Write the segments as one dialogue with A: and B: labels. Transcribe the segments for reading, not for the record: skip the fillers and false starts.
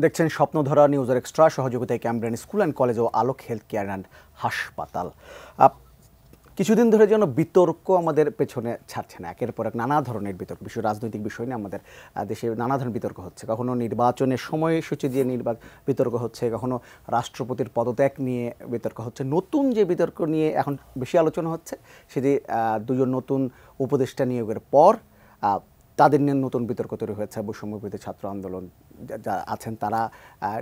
A: দেখছেন স্বপ্নধরা নিউজের এক্সট্রা সহযোগিতায় ক্যামব্রেন স্কুল অ্যান্ড কলেজ ও আলোক হেলথ কেয়ার অ্যান্ড হাসপাতাল। কিছুদিন ধরে যেন বিতর্ক আমাদের পেছনে ছাড়ছে না, একের পর এক নানা ধরনের বিতর্ক, বিশ্ব রাজনৈতিক বিষয় নিয়ে আমাদের দেশে নানা ধরনের বিতর্ক হচ্ছে। কখনো নির্বাচনের সময়সূচি দিয়ে বিতর্ক হচ্ছে, কখনো রাষ্ট্রপতির পদত্যাগ নিয়ে বিতর্ক হচ্ছে। নতুন যে বিতর্ক নিয়ে এখন বেশি আলোচনা হচ্ছে সেটি দুজন নতুন উপদেষ্টা নিয়োগের পর তাদের নিয়ে নতুন বিতর্ক তৈরি হয়েছে। বৈষম্যবিরোধী ছাত্র আন্দোলন যারা আছেন তারা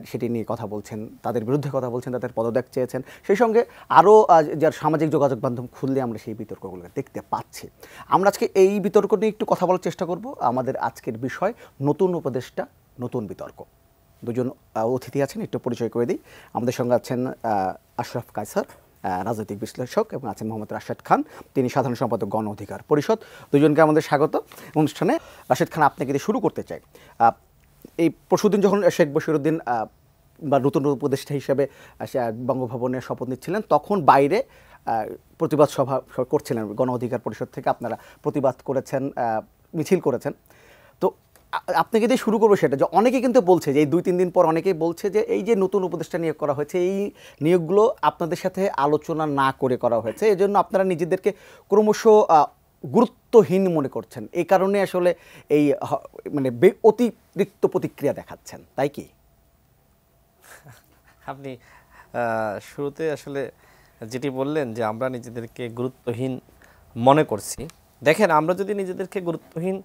A: সেটি নিয়ে কথা বলছেন, তাদের বিরুদ্ধে কথা বলছেন, তাদের পদত্যাগ চেয়েছেন। সেই সঙ্গে আরও যার সামাজিক যোগাযোগ মাধ্যম খুললে আমরা সেই বিতর্কগুলো দেখতে পাচ্ছি। আমরা আজকে এই বিতর্ক নিয়ে একটু কথা বলার চেষ্টা করব। আমাদের আজকের বিষয় নতুন উপদেষ্টা, নতুন বিতর্ক। দুজন অতিথি আছেন, একটু পরিচয় করে দিই। আমাদের সঙ্গে আছেন আশরাফ কায়সার, রাজনৈতিক বিশ্লেষক, এবং আছেন মোহাম্মদ রাশেদ খান, তিনি সাধারণ সম্পাদক গণ অধিকার পরিষদ। দুজনকে আমাদের স্বাগত অনুষ্ঠানে। রাশেদ খান, আপনাকে দিয়ে শুরু করতে চাই। এই পরশুদিন যখন শেখ বশিরউদ্দিন বা নতুন উপদেষ্টা হিসেবে বঙ্গভবনে শপথ নিচ্ছিলেন, তখন বাইরে প্রতিবাদ সভা করছিলেন গণ অধিকার পরিষদ থেকে। আপনারা প্রতিবাদ করেছেন, মিছিল করেছেন। তো আপনাকে দিয়ে শুরু করবো সেটা যে অনেকে কিন্তু বলছে যে এই 2-3 দিন পর অনেকেই বলছে যে এই যে নতুন উপদেষ্টা নিয়োগ করা হয়েছে, এই নিয়োগগুলো আপনাদের সাথে আলোচনা না করে করা হয়েছে, এই জন্য আপনারা নিজেদেরকে ক্রমশ গুরুত্বহীন মনে করছেন। এই কারণে আসলে এই মানে অতিরিক্ত প্রতিক্রিয়া দেখাচ্ছেন, তাই কি?
B: আপনি শুরুতে আসলে যেটি বললেন যে আমরা নিজেদেরকে গুরুত্বহীন মনে করছি। দেখেন, আমরা যদি নিজেদেরকে গুরুত্বহীন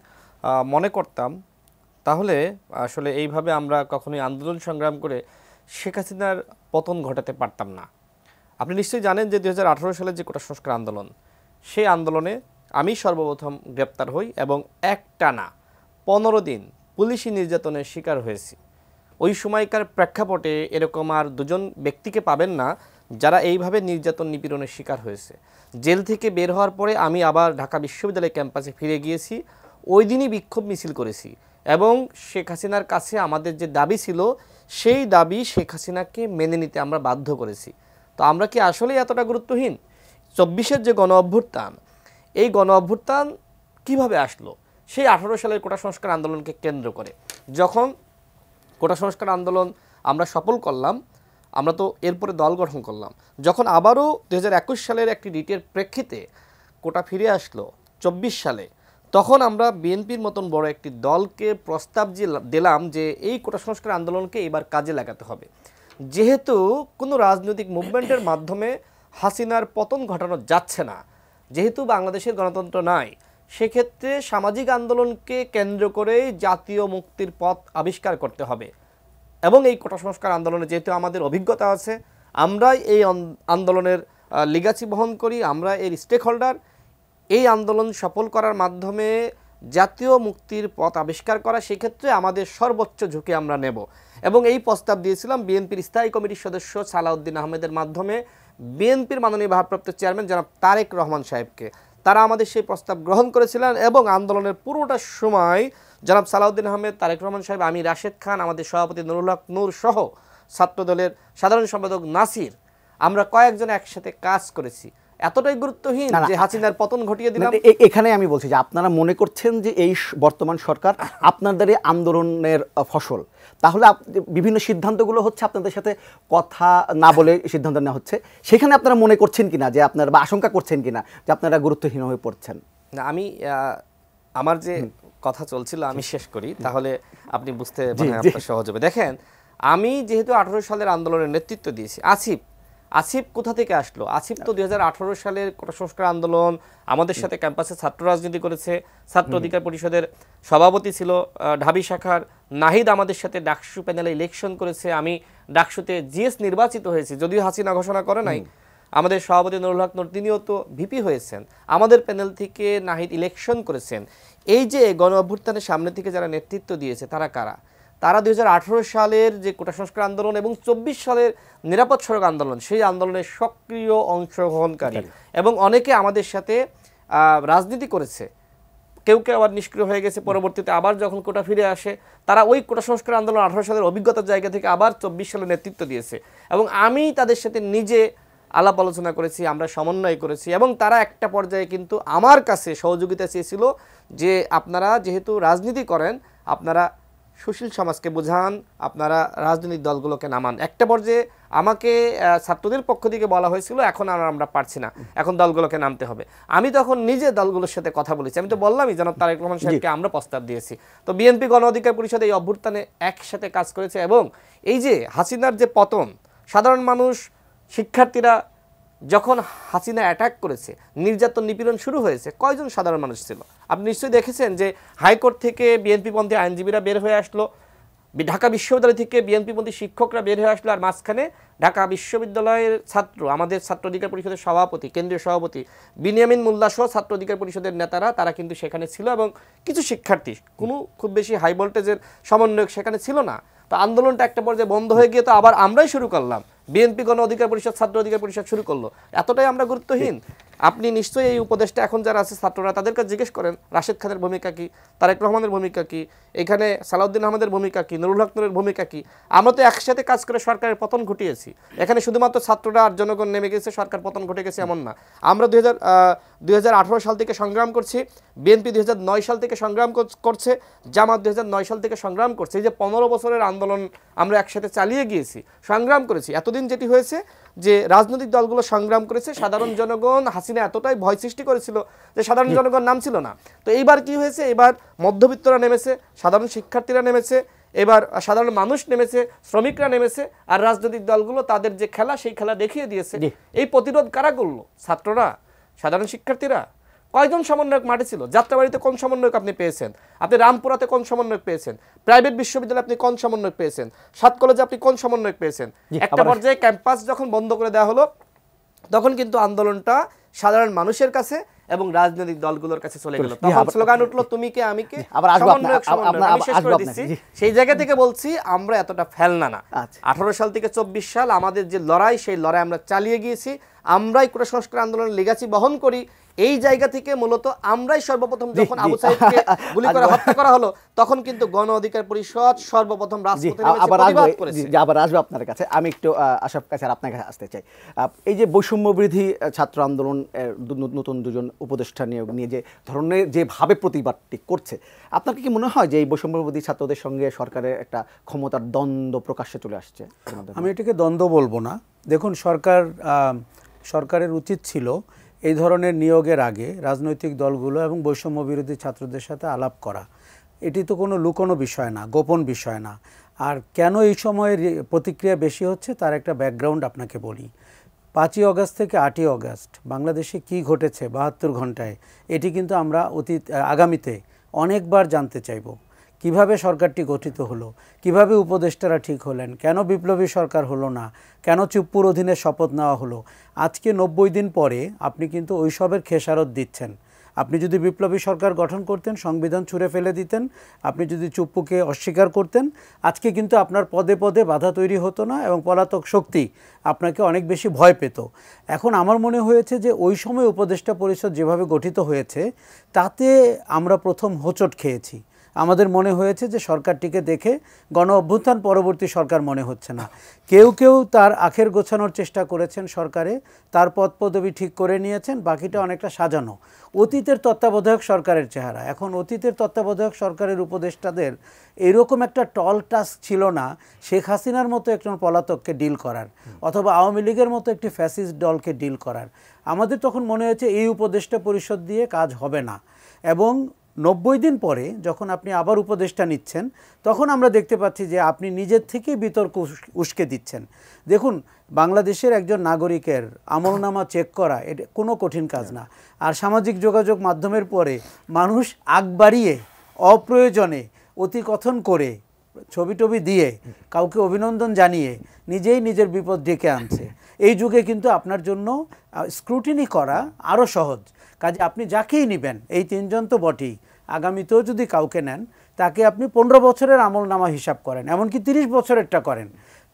B: মনে করতাম তাহলে আসলে এইভাবে আমরা কখনোই আন্দোলন সংগ্রাম করে শেখ হাসিনার পতন ঘটাতে পারতাম না। আপনি নিশ্চয়ই জানেন যে 2018 সালে যে কোটা সংস্কার আন্দোলন, সেই আন্দোলনে আমি সর্বপ্রথম গ্রেপ্তার হই এবং একটানা 15 দিন পুলিশি নির্যাতনের শিকার হয়েছি। ওই সময়কার প্রেক্ষাপটে এরকম আর দুজন ব্যক্তিকে পাবেন না যারা এইভাবে নির্যাতন নিপীড়নের শিকার হয়েছে। জেল থেকে বের হওয়ার পরে আমি আবার ঢাকা বিশ্ববিদ্যালয় ক্যাম্পাসে ফিরে গিয়েছি। ওই দিনই বিক্ষোভ মিছিল করেছি এবং শেখ হাসিনার কাছে আমাদের যে দাবি ছিল সেই দাবি শেখ হাসিনাকে মেনে নিতে আমরা বাধ্য করেছি। তো আমরা কি আসলেই এতটা গুরুত্বহীন? 24-এর যে গণ অভ্যুত্থান, এই গণ অভ্যুত্থান কীভাবে আসলো? সেই 18 সালের কোটা সংস্কার আন্দোলনকে কেন্দ্র করে যখন কোটা সংস্কার আন্দোলন আমরা সফল করলাম, আমরা তো এরপরে দল গঠন করলাম। যখন আবারও 2021 সালের একটি রিটের প্রেক্ষিতে কোটা ফিরে আসলো 24 সালে, তখন আমরা বিএনপির মতন বড় একটি দলকে প্রস্তাব দিলাম যে এই কোটা সংস্কার আন্দোলনকে এবার কাজে লাগাতে হবে। যেহেতু কোনো রাজনৈতিক মুভমেন্টের মাধ্যমে হাসিনার পতন ঘটানো যাচ্ছে না, যেহেতু বাংলাদেশের গণতন্ত্র নাই, সেক্ষেত্রে সামাজিক আন্দোলনকে কেন্দ্র করে জাতীয় মুক্তির পথ আবিষ্কার করতে হবে। এবং এই কোটা সংস্কার আন্দোলনে যেহেতু আমাদের অভিজ্ঞতা আছে, আমরাই এই আন্দোলনের লিগাসি বহন করি, আমরা এর স্টেক হোল্ডার। এই আন্দোলন সফল করার মাধ্যমে জাতীয় মুক্তির পথ আবিষ্কার করা, সেক্ষেত্রে আমাদের সর্বোচ্চ ঝুঁকি আমরা নেব। এবং এই প্রস্তাব দিয়েছিলাম বিএনপির স্থায়ী কমিটির সদস্য সালাউদ্দিন আহমেদের মাধ্যমে বিএনপির মাননীয় ভারপ্রাপ্ত চেয়ারম্যান জনাব তারেক রহমান সাহেবকে। তারা আমাদের সেই প্রস্তাব গ্রহণ করেছিলেন এবং আন্দোলনের পুরোটা সময় জনাব সালাউদ্দিন আহমেদ, তারেক রহমান সাহেব, আমি, রাশেদ খান, আমাদের সভাপতি নুরুল হক নূর সহ ছাত্রদলের সাধারণ সম্পাদক নাসির, আমরা কয়েকজন একসাথে কাজ করেছি। এতটাই গুরুত্বহীন যে হাসিনার পতন ঘটিয়ে দিলাম?
A: এখানে আমি বলছি যে আপনারা মনে করছেন যে এই বর্তমান সরকার আপনাদের আন্দোলনের ফসল, তাহলে বিভিন্ন সিদ্ধান্তগুলো হচ্ছে আপনাদের সাথে কথা না বলে সিদ্ধান্ত নেওয়া হচ্ছে। সেখানে আপনারা মনে করছেন কিনা যে আপনারা, বা আশঙ্কা করছেন কিনা যে আপনারা গুরুত্বহীন হয়ে পড়ছেন?
B: না, আমি আমার যে কথা চলছিল আমি শেষ করি, তাহলে আপনি বুঝতে সহজ হবে। দেখেন, আমি যেহেতু 18 সালের আন্দোলনের নেতৃত্ব দিয়েছি, আসিফ কোথা থেকে আসলো? আসিফ তো 2018 সালের কোটা সংস্কার আন্দোলন আমাদের সাথে ক্যাম্পাসে ছাত্র রাজনীতি করেছে, ছাত্র অধিকার পরিষদের সভাপতি ছিল ঢাবি শাখার। নাহিদ আমাদের সাথে ডাকসু প্যানেলে ইলেকশন করেছে, আমি ডাকসুতে জিএস নির্বাচিত হয়েছি, যদিও হাসিনা ঘোষণা করে নাই। আমাদের সভাপতি নুরুল হক নূর, তিনিও তো ভিপি হয়েছেন, আমাদের প্যানেল থেকে নাহিদ ইলেকশন করেছেন। এই যে গণ অভ্যুত্থানের সামনে থেকে যারা নেতৃত্ব দিয়েছে তারা কারা? তারা 2018 সালের যে কোটা সংস্কার আন্দোলন এবং 24 সালের নিরাপদ সড়ক আন্দোলন, সেই আন্দোলনের সক্রিয় অংশগ্রহণকারী, এবং অনেকে আমাদের সাথে রাজনীতি করেছে। কেউ কেউ আবার নিষ্ক্রিয় হয়ে গেছে, পরবর্তীতে আবার যখন কোটা ফিরে আসে তারা ওই কোটা সংস্কার আন্দোলন 18 সালের অভিজ্ঞতার জায়গা থেকে আবার 24 সালে নেতৃত্ব দিয়েছে। এবং আমি তাদের সাথে নিজে আলাপ আলোচনা করেছি, আমরা সমন্বয় করেছি, এবং তারা একটা পর্যায়ে কিন্তু আমার কাছে সহযোগিতা চেয়েছিল যে আপনারা যেহেতু রাজনীতি করেন, আপনারা সুশীল সমাজকে বোঝান, আপনারা রাজনৈতিক দলগুলোকে নামান। একটা পর্যায়ে আমাকে ছাত্রদের পক্ষ থেকে বলা হয়েছিল এখন আর আমরা পারছি না, এখন দলগুলোকে নামতে হবে। আমি তখন নিজে দলগুলোর সাথে কথা বলেছি। আমি তো বললামই জনাব তারেক রহমান সাহেবকে আমরা প্রস্তাব দিয়েছি। তো বিএনপি গণ অধিকার পরিষদ এই অভ্যুত্থানে একসাথে কাজ করেছে এবং এই যে হাসিনার যে পতন, সাধারণ মানুষ, শিক্ষার্থীরা যখন হাসিনা অ্যাটাক করেছে, নির্যাতন নিপীড়ন শুরু হয়েছে, কয়জন সাধারণ মানুষ ছিল? আপনি নিশ্চয়ই দেখেছেন যে হাইকোর্ট থেকে বিএনপিপন্থী আইনজীবীরা বের হয়ে আসলো, ঢাকা বিশ্ববিদ্যালয় থেকে বিএনপিপন্থী শিক্ষকরা বের হয়ে আসলো, আর মাঝখানে ঢাকা বিশ্ববিদ্যালয়ের ছাত্র, আমাদের ছাত্র অধিকার পরিষদের সভাপতি, কেন্দ্রীয় সভাপতি বিনিয়ামিন মোল্লা সহ ছাত্র অধিকার পরিষদের নেতারা তারা কিন্তু সেখানে ছিল এবং কিছু শিক্ষার্থী, কোনো খুব বেশি হাই ভোল্টেজের সমন্বয়ক সেখানে ছিল না। তো আন্দোলনটা একটা পর্যায়ে বন্ধ হয়ে গিয়ে তো আবার আমরাই শুরু করলাম, বিএনপি গণ অধিকার পরিষদ, ছাত্র অধিকার পরিষদ শুরু করলো। এতটাই আমরা গুরুত্বহীন? আপনি নিশ্চয়ই এই উপদেশটা এখন যারা আছে ছাত্ররা তাদের কাছে জিজ্ঞেস করেন রাশেদ খানের ভূমিকা কি, তারেক রহমানের ভূমিকা কি, এখানে সালাউদ্দিন আহমেদের ভূমিকা কি, নুরুল হক নূরের ভূমিকা কি। আমরা তো একসাথে কাজ করে সরকারের পতন ঘটিয়েছি। এখানে শুধুমাত্র ছাত্ররা আর জনগণ নেমে গেছে, সরকার পতন ঘটে গেছে এমন না। আমরা 2018 সাল থেকে সংগ্রাম করছি, বিএনপি 2009 সাল থেকে সংগ্রাম করছে, জামাত 2009 সাল থেকে সংগ্রাম করছে। এই যে 15 বছরের আন্দোলন আমরা একসাথে চালিয়ে গিয়েছি, সংগ্রাম করেছি। এতদিন যেটি হয়েছে যে রাজনৈতিক দলগুলো সংগ্রাম করেছে, সাধারণ জনগণ, হাসিনা এতটাই ভয় সৃষ্টি করেছিল যে সাধারণ জনগণ নামছিল না। তো এইবার কি হয়েছে, এবার মধ্যবিত্তরা নেমেছে, সাধারণ শিক্ষার্থীরা নেমেছে, এবার সাধারণ মানুষ নেমেছে, শ্রমিকরা নেমেছে, আর রাজনৈতিক দলগুলো তাদের যে খেলা সেই খেলা দেখিয়ে দিয়েছে। এই প্রতিরোধ কারা করলো? ছাত্ররা, সাধারণ শিক্ষার্থীরা। কয়জন সমন্বয়ক মাঠে ছিল? যাত্রাবাড়িতে কোন সমন্বয়ক আপনি পেয়েছেন? আপনি রামপুরাতে কোন সমন্বয়ক পেয়েছেন? প্রাইভেট বিশ্ববিদ্যালয়ে আপনি কোন সমন্বয়ক পেয়েছেন? 7 কলেজে আপনি কোন সমন্বয়ক পেয়েছেন? একটা পর্যায়ে ক্যাম্পাস যখন বন্ধ করে দেওয়া হলো তখন কিন্তু আন্দোলনটা সাধারণ মানুষের কাছে এবং রাজনৈতিক দলগুলোর কাছে চলে গেল। তখন স্লোগান উঠলো তুমি কে আমি কে, সমন্বয়ক সমন্বয়ক। আমি শেষ করে দিচ্ছি। সেই জায়গা থেকে বলছি আমরা এতটা ফেলনা না। 18 সাল থেকে 24 সাল আমাদের যে লড়াই, সেই লড়াই আমরা চালিয়ে গিয়েছি। আমরাই কোটা সংস্কার আন্দোলনের লিগাসি বহন করি। এই জায়গা থেকে মূলত আমরাই সর্বপ্রথম যখন আবু সাইদকে গুলি করে হত্যা করা হলো তখন কিন্তু গণ অধিকার পরিষদ সর্বপ্রথম রাজপথে নেমে প্রতিবাদ করেছে।
A: আবার আসবো আপনার কাছে। আমি একটু আশরাফ কাছে আপনার কাছে আসতে চাই। এই যে বৈষম্য বিরোধী ছাত্র আন্দোলন নতুন দুজন উপদেষ্টা নিয়ে যে ধরনের যেভাবে প্রতিবাদটি করছে, আপনার কি মনে হয় যে এই বৈষম্য বিরোধী ছাত্রদের সঙ্গে সরকারের একটা ক্ষমতার দ্বন্দ্ব প্রকাশ্যে চলে আসছে?
C: আমি এটাকে দ্বন্দ্ব বলবো না। দেখুন, সরকারের উচিত ছিল এই ধরনের নিয়োগের আগে রাজনৈতিক দলগুলো এবং বৈষম্য বিরোধী ছাত্রদের সাথে আলাপ করা। এটি তো কোনো লুকোনো বিষয় না, গোপন বিষয় না। আর কেন এই সময়ে প্রতিক্রিয়া বেশি হচ্ছে তার একটা ব্যাকগ্রাউন্ড আপনাকে বলি। 5ই অগাস্ট থেকে 8ই অগাস্ট বাংলাদেশে কি ঘটেছে 72 ঘন্টায়, এটি কিন্তু আমরা আগামীতে অনেকবার জানতে চাইব। কিভাবে সরকারটি গঠিত হলো, কিভাবে উপদেষ্টারা ঠিক হলেন, কেন বিপ্লবী সরকার হলো না, কেন চুপ্পুর অধীনে শপথ নেওয়া হলো। আজকে 90 দিন পরে আপনি কিন্তু ওইসবের খেসারত দিচ্ছেন। আপনি যদি বিপ্লবী সরকার গঠন করতেন, সংবিধান ছুঁড়ে ফেলে দিতেন, আপনি যদি চুপ্পুকে অস্বীকার করতেন, আজকে কিন্তু আপনার পদে পদে বাধা তৈরি হতো না এবং পলাতক শক্তি আপনাকে অনেক বেশি ভয় পেত। এখন আমার মনে হয়েছে যে ওই সময় উপদেষ্টা পরিষদ যেভাবে গঠিত হয়েছে তাতে আমরা প্রথম হোঁচট খেয়েছি। আমাদের মনে হয়েছে যে সরকারটিকে দেখে গণ অভ্যুত্থান পরবর্তী সরকার মনে হচ্ছে না। কেউ কেউ তার আখের গোছানোর চেষ্টা করেছেন সরকারে, তার পদ পদবি ঠিক করে নিয়েছেন, বাকিটা অনেকটা সাজানো। অতীতের তত্ত্বাবধায়ক সরকারের চেহারা। এখন অতীতের তত্ত্বাবধায়ক সরকারের উপদেষ্টাদের এরকম একটা টল টাস্ক ছিল না শেখ হাসিনার মতো একজন পলাতককে ডিল করার অথবা আওয়ামী লীগের মতো একটি ফ্যাসিস্ট দলকে ডিল করার। আমাদের তখন মনে হয়েছে এই উপদেষ্টা পরিষদ দিয়ে কাজ হবে না। এবং 90 দিন পরে যখন আপনি আবার উপদেষ্টা নিচ্ছেন তখন আমরা দেখতে পাচ্ছি যে আপনি নিজের থেকেই বিতর্ক উস্কে দিচ্ছেন। দেখুন, বাংলাদেশের একজন নাগরিকের আমলনামা চেক করা এটা কোনো কঠিন কাজ না। আর সামাজিক যোগাযোগ মাধ্যমের পরে মানুষ আগ বাড়িয়ে অপ্রয়োজনে অতিকথন করে ছবি টবি দিয়ে কাউকে অভিনন্দন জানিয়ে নিজেই নিজের বিপদ ডেকে আনছে। এই যুগে কিন্তু আপনার জন্য স্ক্রুটিনি করা আরও সহজ। কাজে আপনি যাকেই নেবেন, এই 3 জন তো বটেই, আগামীতেও যদি কাউকে নেন তাকে আপনি 15 বছরের আমলনামা হিসাব করেন, এমনকি 30 বছরেরটা করেন,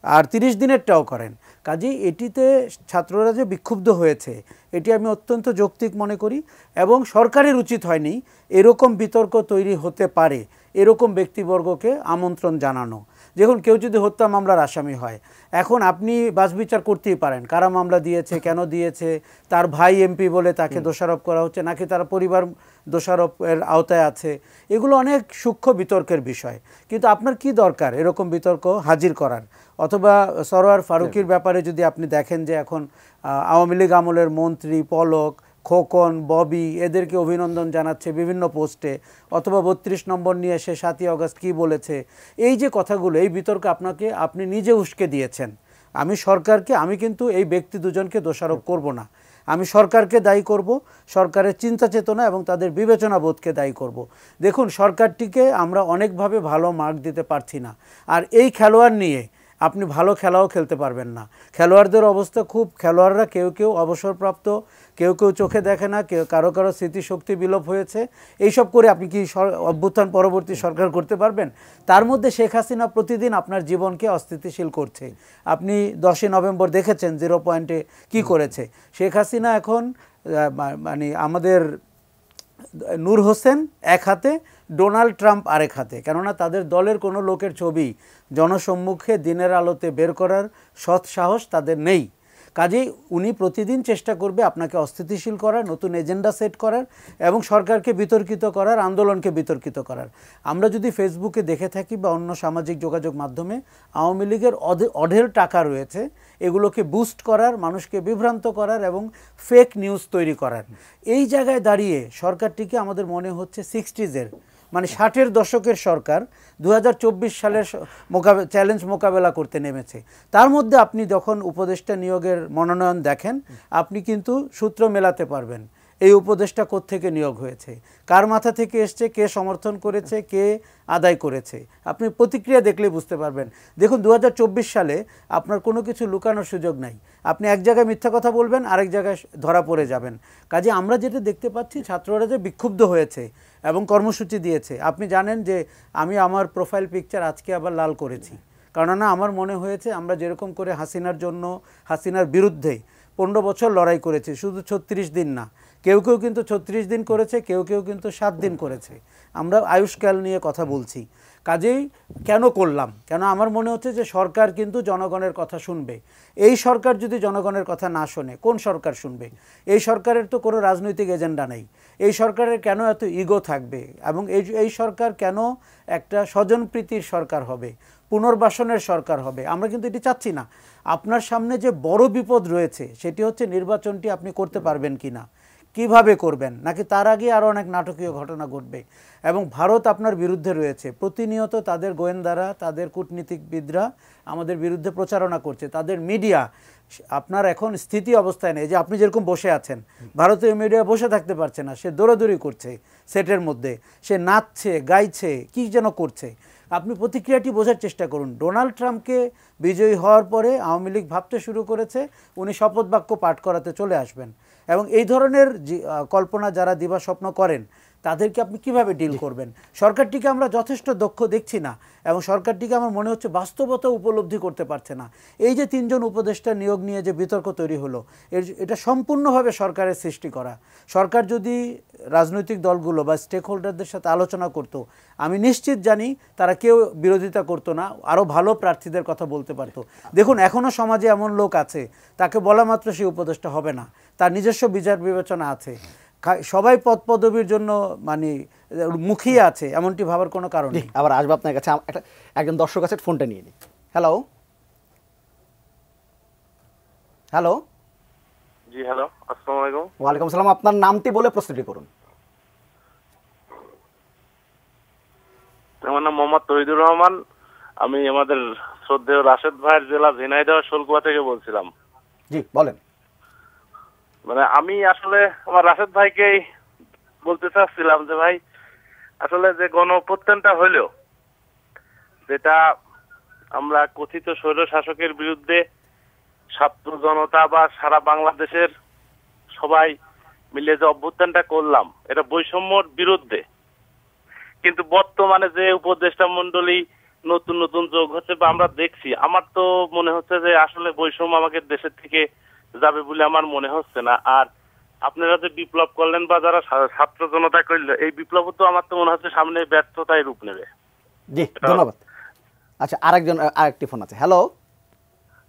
C: আর 30 দিনেরটাও করেন। কাজেই এটিতে ছাত্ররা যে বিক্ষুব্ধ হয়েছে এটি আমি অত্যন্ত যৌক্তিক মনে করি এবং সরকারের উচিত হয়নি এরকম বিতর্ক তৈরি হতে পারে এরকম ব্যক্তিবর্গকে আমন্ত্রণ জানানো। দেখুন কেউ যদি হত্যা মামলার আসামি হয়, এখন আপনি বাছবিচার করতেই পারেন কারা মামলা দিয়েছে, কেন দিয়েছে, তার ভাই এমপি বলে তাকে দোষারোপ করা হচ্ছে নাকি তার পরিবার দোষারোপের আওতায় আছে, এগুলো অনেক সূক্ষ্ম বিতর্কের বিষয়। কিন্তু আপনার কি দরকার এরকম বিতর্ক হাজির করার? অথবা সরোয়ার ফারুকীর ব্যাপারে যদি আপনি দেখেন যে এখন আওয়ামী লীগ আমলের মন্ত্রী পলক, খোকন, ববি এদেরকে অভিনন্দন জানাচ্ছে বিভিন্ন পোস্টে, অথবা ৩২ নম্বর নিয়ে এসে ৭ই আগস্ট কী বলেছে, এই যে কথাগুলো, এই বিতর্ক আপনি নিজে উস্কে দিয়েছেন। আমি কিন্তু এই ব্যক্তি দুজনকে দোষারোপ করব না, আমি সরকারকে দায়ী করব, সরকারের চিন্তা চেতনা এবং তাদের বিবেচনা বোধকে দায়ী করব। দেখুন সরকারটিকে আমরা অনেকভাবে ভালো মার্ক দিতে পারছি না, আর এই খেলোয়াড় নিয়ে আপনি ভালো খেলাও খেলতে পারবেন না। খেলোয়াড়দের অবস্থা খেলোয়াড়রা কেউ কেউ অবসরপ্রাপ্ত, কেউ কেউ চোখে দেখে না, কারো স্মৃতিশক্তি বিলোপ হয়েছে। এইসব করে আপনি কি অভ্যুত্থান পরবর্তী সরকার করতে পারবেন? তার মধ্যে শেখ হাসিনা প্রতিদিন আপনার জীবনকে অস্থিতিশীল করছে। আপনি 10ই নভেম্বর দেখেছেন 0 পয়েন্টে কি করেছে। শেখ হাসিনা এখন মানে আমাদের নূর হোসেন এক হাতে, ডোনাল্ড ট্রাম্প আরেক হাতে, কেননা তাদের দলের কোনো লোকের ছবি জনসম্মুখে দিনের আলোতে বের করার সৎ সাহস তাদের নেই। কাজেই উনি প্রতিদিন চেষ্টা করবে আপনাকে অস্থিতিশীল করার, নতুন এজেন্ডা সেট করার এবং সরকারকে বিতর্কিত করার, আন্দোলনকে বিতর্কিত করার। আমরা যদি ফেসবুকে দেখে থাকি বা অন্য সামাজিক যোগাযোগ মাধ্যমে, আওয়ামী লীগের অঢেল টাকা রয়েছে এগুলোকে বুস্ট করার, মানুষকে বিভ্রান্ত করার এবং ফেক নিউজ তৈরি করার। এই জায়গায় দাঁড়িয়ে সরকারটিকে আমাদের মনে হচ্ছে 60s মানে 60-এর দশকের সরকার 2024 সালের চ্যালেঞ্জ মোকাবেলা করতে নেমেছে। তার মধ্যে আপনি যখন উপদেষ্টা নিয়োগের মনোনয়ন দেখেন, আপনি কিন্তু সূত্র মেলাতে পারবেন এই উপদেষ্টা কোত্থেকে নিয়োগ হয়েছে, কার মাথা থেকে এসছে, কে সমর্থন করেছে, কে আদায় করেছে। আপনি প্রতিক্রিয়া দেখলে বুঝতে পারবেন। দেখুন 2024 সালে আপনার কোনো কিছু লুকানোর সুযোগ নাই। আপনি এক জায়গায় মিথ্যা কথা বলবেন, আরেক জায়গায় ধরা পড়ে যাবেন। কাজে আমরা যেটা দেখতে পাচ্ছি, ছাত্ররা যে বিক্ষুব্ধ হয়েছে এবং কর্মসূচি দিয়েছে। আপনি জানেন যে আমি আমার প্রোফাইল পিকচার আজকে আবার লাল করেছি, কেননা আমার মনে হয়েছে আমরা যেরকম করে হাসিনার জন্য, হাসিনার বিরুদ্ধে 15 বছর লড়াই করেছি, শুধু 36 দিন না, কেউ কেউ কিন্তু 36 দিন করেছে, কেউ কেউ কিন্তু 7 দিন করেছে। আমরা আয়ুষ্কাল নিয়ে কথা বলছি। কাজেই কেন করলাম, কেন আমার মনে হচ্ছে যে সরকার কিন্তু জনগণের কথা শুনবে। এই সরকার যদি জনগণের কথা না শোনে, কোন সরকার শুনবে? এই সরকারের তো কোনো রাজনৈতিক এজেন্ডা নেই। এই সরকারের কেন এত ইগো থাকবে এবং এই সরকার কেন একটা স্বজনপ্রীতির সরকার হবে, পুনর্বাসনের সরকার হবে? আমরা কিন্তু এটি চাচ্ছি না। আপনার সামনে যে বড় বিপদ রয়েছে সেটি হচ্ছে নির্বাচনটি আপনি করতে পারবেন কি না, কিভাবে করবেন, নাকি তার আগে আরও অনেক নাটকীয় ঘটনা ঘটবে। এবং ভারত আপনার বিরুদ্ধে রয়েছে, প্রতিনিয়ত তাদের গোয়েন্দারা, তাদের কূটনীতিকবিদরা আমাদের বিরুদ্ধে প্রচারণা করছে, তাদের মিডিয়া। আপনার এখন স্থিতি অবস্থায় নেই যে আপনি যেরকম বসে আছেন, ভারতীয় মিডিয়া বসে থাকতে পারছে না, সে দৌড়াদৌড়ি করছে সেটের মধ্যে, সে নাচছে, গাইছে, কী যেন করছে। আপনি প্রতিক্রিয়াটি বোঝার চেষ্টা করুন। ডোনাল্ড ট্রাম্পকে বিজয়ী হওয়ার পরে আওয়ামী লীগ ভাবতে শুরু করেছে উনি শপথ বাক্য পাঠ করাতে চলে আসবেন, এবং এই ধরনের কল্পনা যারা দিবাস্বপ্ন করেন তাদেরকে আপনি কিভাবে ডিল করবেন? সরকারটিকে আমরা যথেষ্ট দক্ষ দেখছি না, এবং সরকারটিকে আমার মনে হচ্ছে বাস্তবতা উপলব্ধি করতে পারছে না। এই যে 3 জন উপদেষ্টা নিয়োগ নিয়ে যে বিতর্ক তৈরি হলো, এটা সম্পূর্ণভাবে সরকারের সৃষ্টি করা। সরকার যদি রাজনৈতিক দলগুলো বা স্টেক হোল্ডারদের সাথে আলোচনা করত, আমি নিশ্চিত জানি তারা কেউ বিরোধিতা করতো না, আরও ভালো প্রার্থীদের কথা বলতে পারতো। দেখুন এখনও সমাজে এমন লোক আছে, তাকে বলা মাত্র সে উপদেষ্টা হবে না, তার নিজস্ব বিচার বিবেচনা আছে। সবাই পদ পদবীর জন্য মানে মুখিয়ে আছে এমনটি ভাবার কোনো কারণ নেই।
A: আবার আসবো আপনার কাছে, একজন দর্শক আছে, ফোনটা নিয়ে নিই। হ্যালো হ্যালো
D: জি হ্যালো, আসসালামু আলাইকুম।
A: ওয়ালাইকুম আসসালাম। আপনার নামটি বলে প্রশ্নটি করুন।
D: আমার নাম মোহাম্মদ তহিদুর রহমান। আমি আমাদের শ্রদ্ধেয় রাশেদ ভাইয়ের জেলা ঝিনাইদহ শোলকুয়া থেকে বলছিলাম।
A: জি বলেন।
D: মানে আমি আসলে আমার রাশেদ ভাইকেই বলতে চাচ্ছিলাম যে ভাই, আসলে যে গণ অভ্যুত্থানটা হইলো, যেটা আমরা কথিত স্বৈর শাসকের বিরুদ্ধে ছাত্র জনতা বা সারা বাংলাদেশের সবাই মিলে যে অভ্যুত্থানটা করলাম, এটা বৈষম্যর বিরুদ্ধে। কিন্তু বর্তমানে যে উপদেষ্টা মন্ডলী নতুন নতুন যোগ হচ্ছে বা আমরা দেখছি, আমার তো মনে হচ্ছে যে আসলে বৈষম্য আমাদের দেশের থেকে যাবে বলে আমার মনে হচ্ছে না। আর আপনারা যে বিপ্লব করলেন বা যারা ছাত্র জনতা করলো, এই বিপ্লব তো আমার তো মনে হচ্ছে সামনে ব্যর্থতায় রূপ নেবে।
A: জি ধন্যবাদ। আচ্ছা, আরেকটি ফোন আছে। হ্যালো,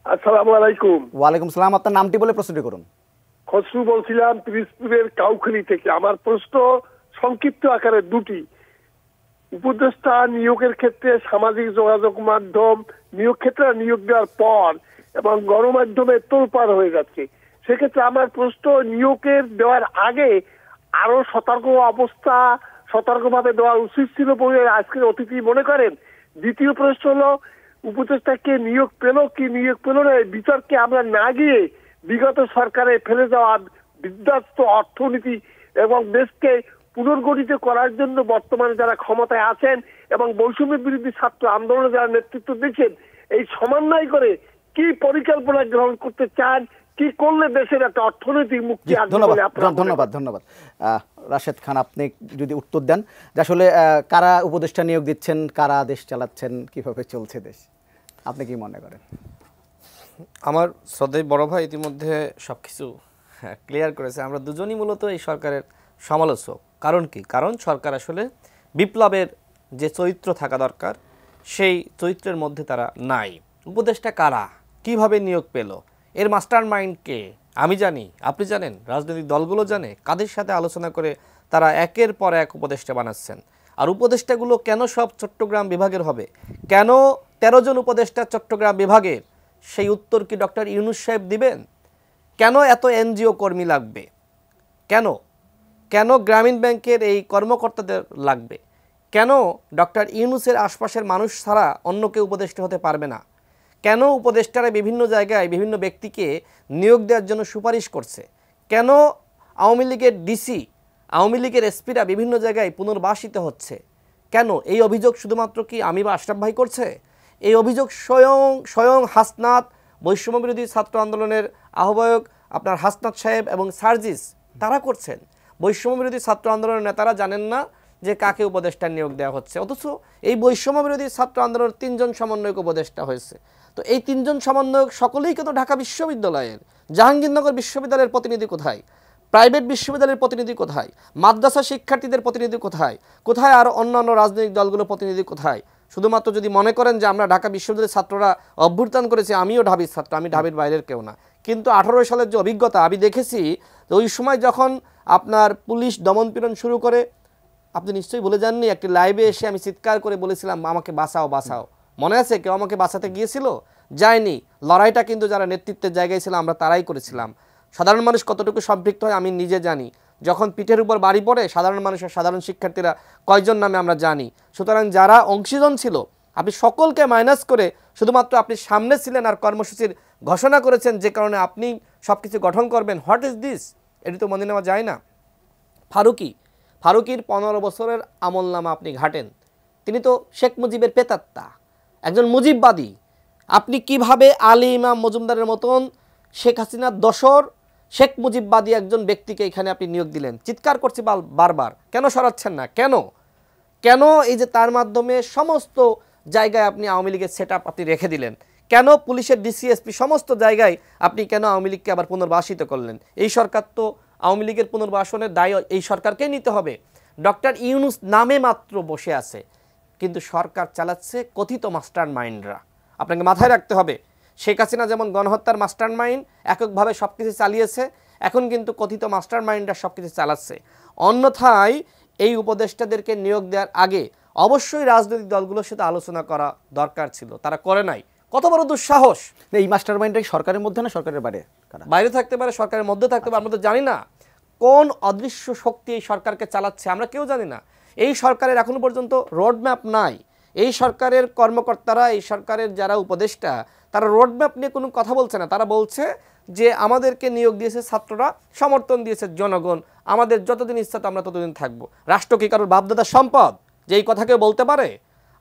E: আসসালামু আলাইকুম।
A: ওয়ালাইকুম সালাম। আপনার নামটি বলে প্রশ্নটি করুন।
E: খসরু বলছিলাম পিরিজপুরের কাউখালী থেকে। আমার প্রশ্ন সংক্ষিপ্ত আকারে দুটি। উপদেষ্টা নিয়োগের ক্ষেত্রে সামাজিক যোগাযোগ মাধ্যম নিয়োগ ক্ষেত্রে নিয়োগ দেওয়ার পর এবং গণমাধ্যমে তোলপাড় হয়ে যাচ্ছে, সেক্ষেত্রে আমার প্রশ্ন নিয়োগের দেওয়ার আগে আরো সতর্কভাবে দেওয়া উচিত ছিল বলে আজকের অতিথি মনে করেন। দ্বিতীয় প্রশ্ন হলো, উপদেষ্টাকে নিয়োগ পেল কি নিয়োগ পেল না এই বিতর্কে আমরা না গিয়ে বিগত সরকারে ফেলে যাওয়া বিধ্বস্ত অর্থনীতি এবং দেশকে পুনর্গঠিত করার জন্য বর্তমানে যারা ক্ষমতায় আছেন এবং বৈষম্য বিরোধী ছাত্র আন্দোলনে যারা নেতৃত্ব দিচ্ছেন, এই সমন্বয় করে কি পরিকল্পনা গ্রহণ করতে চান, কি করলে দেশের একটা অর্থনৈতিক মুক্তি আসবে বলে আপনারা মনে করেন?
A: ধন্যবাদ। রাশেদ খান, আপনি যদি উত্তর দেন যে আসলে কারা উপদেষ্টা নিয়োগ দিচ্ছেন, কারা দেশ চালাচ্ছেন, কিভাবে চলছে দেশ, আপনি কি মনে করেন?
B: আমার শ্রদ্ধেয় বড় ভাই ইতিমধ্যে সব কিছু ক্লিয়ার করেছে। আমরা দুজনই মূলত এই সরকারের সমালোচক। কারণ কি? কারণ সরকার আসলে বিপ্লবের যে চরিত্র থাকা দরকার সেই চরিত্রের মধ্যে তারা নাই। উপদেষ্টা কারা, কিভাবে নিয়োগ পেল, এর মাস্টার মাইন্ড কে? আমি জানি, আপনি জানেন, রাজনৈতিক দলগুলো জানে, কাদের সাথে আলোচনা করে তারা একের পর এক উপদেষ্টা বানাচ্ছেন। আর উপদেষ্টাগুলো কেন সব চট্টগ্রাম বিভাগের হবে, কেন 13 জন উপদেষ্টা চট্টগ্রাম বিভাগের, সেই উত্তর কি ডক্টর ইউনূস সাহেব দিবেন? কেন এত এনজিও কর্মী লাগবে, কেন কেন গ্রামীণ ব্যাংকের এই কর্মকর্তাদের লাগবে, কেন ডক্টর ইউনূসের আশপাশের মানুষ ছাড়া অন্য কেউ উপদেষ্টা হতে পারবে না, কেন উপদেষ্টারা বিভিন্ন জায়গায় বিভিন্ন ব্যক্তিকে নিয়োগ দেওয়ার জন্য সুপারিশ করছে, কেন আওয়ামী লীগের ডিসি, আওয়ামী লীগের এসপিরা বিভিন্ন জায়গায় পুনর্বাসিত হচ্ছে, কেন? এই অভিযোগ শুধুমাত্র কি আমি বা আশরাফ ভাই করছে? এই অভিযোগ স্বয়ং হাসনাত, বৈষম্য বিরোধী ছাত্র আন্দোলনের আহ্বায়ক আপনার হাসনাত সাহেব এবং সার্জিস, তারা করছেন। বৈষম্য বিরোধী ছাত্র আন্দোলনের নেতারা জানেন না যে কাকে উপদেষ্টা নিয়োগ দেওয়া হচ্ছে, অথচ এই বৈষম্য বিরোধী ছাত্র আন্দোলনের 3 জন সমন্বয়ক উপদেষ্টা হয়েছে। তো এই 3 জন সমন্বয়ক সকলেই কিন্তু ঢাকা বিশ্ববিদ্যালয়ের, জাহাঙ্গীরনগর বিশ্ববিদ্যালয়ের প্রতিনিধি কোথায়, প্রাইভেট বিশ্ববিদ্যালয়ের প্রতিনিধি কোথায়, মাদ্রাসা শিক্ষার্থীদের প্রতিনিধি কোথায়, কোথায় আর অন্যান্য রাজনৈতিক দলগুলোর প্রতিনিধি কোথায়? শুধুমাত্র যদি মনে করেন যে আমরা ঢাকা বিশ্ববিদ্যালয়ের ছাত্ররা অভ্যুত্থান করেছি, আমিও ঢাবির ছাত্র, আমি ঢাবির বাইরের কেউ না, কিন্তু 18 সালের যে অভিজ্ঞতা আমি দেখেছি, ওই সময় যখন আপনার পুলিশ দমনপীড়ন শুরু করে, আপনি নিশ্চয়ই ভুলে যাননি, একটি লাইভে এসে আমি চিৎকার করে বলেছিলাম আমাকে বাঁচাও বাঁচাও। মনে আছে? কেউ আমাকে বাঁচাতে গিয়েছিল? যায়নি। লড়াইটা কিন্তু যারা নেতৃত্বের জায়গায় ছিল আমরা তারাই করেছিলাম। সাধারণ মানুষ কতটুকু সম্পৃক্ত হয় আমি নিজে জানি। যখন পিঠের উপর বাড়ি পড়ে সাধারণ মানুষের, সাধারণ শিক্ষার্থীরা কয়জন নামে আমরা জানি। সুতরাং যারা অংশীজন ছিল, আপনি সকলকে মাইনাস করে শুধুমাত্র আপনি সামনে ছিলেন আর কর্মসূচির ঘোষণা করেছেন, যে কারণে আপনি সব কিছু গঠন করবেন। What is this? এটি তো মনে নেওয়া যায় না। ফারুকির 15 বছরের আমলনামা আপনি ঘাটেন। তিনি তো শেখ মুজিবের পেতাত্তা, একজন মুজিববাদী। আপনি কিভাবে আলী ইমাম মজুমদারের মতন শেখ হাসিনার দশর শেখ মুজিববাদী একজন ব্যক্তিকে এখানে আপনি নিয়োগ দিলেন? চিৎকার করছি বারবার, কেন সরাচ্ছেন না? কেন এই যে তার মাধ্যমে সমস্ত জায়গায় আপনি আওয়ামী লীগের সেটআপ আপনি রেখে দিলেন? কেন পুলিশের ডিসিএসপি সমস্ত জায়গায় আপনি কেন আওয়ামী লীগকে আবার পুনর্বাসিত করলেন? এই সরকার তো আওয়ামী লীগের পুনর্বাসনের দায় এই সরকারকেই নিতে হবে। ডক্টর ইউনূস নামে মাত্র বসে আছে, কিন্তু সরকার চালাচ্ছে কথিত মাস্টার মাইন্ডরা। আপনাকে মাথায় রাখতে হবে, শেখ হাসিনা যেমন গণহত্যার মাস্টার মাইন্ড এককভাবে সব কিছু চালিয়েছে, এখন কিন্তু কথিত মাস্টার মাইন্ডরা সব কিছু চালাচ্ছে। অন্যথায় এই উপদেষ্টাদেরকে নিয়োগ দেওয়ার আগে অবশ্যই রাজনৈতিক দলগুলোর সাথে আলোচনা করা দরকার ছিল, তারা করে নাই। কত বড় দুঃসাহস!
A: এই মাস্টার মাইন্ডটা সরকারের মধ্যে না সরকারের বাইরে?
B: বাইরে থাকতে পারে, সরকারের মধ্যে থাকতে পারে, আমরা তো জানি না কোন অদৃশ্য শক্তি এই সরকারকে চালাচ্ছে, আমরা কেউ জানি না। এই সরকারের এখনো পর্যন্ত রোডম্যাপ নাই। এই সরকারের কর্মকর্তারা, এই সরকারের যারা উপদেষ্টা, তারা রোডম্যাপ নিয়ে কোনো কথা বলছে না। তারা বলছে যে আমাদেরকে নিয়োগ দিয়েছে ছাত্ররা, সমর্থন দিয়েছে জনগণ, আমাদের যতদিন ইচ্ছা তো আমরা ততদিন থাকবো। রাষ্ট্র কি কারোর বাপদাদার সম্পদ যে এই কথা কেউ বলতে পারে?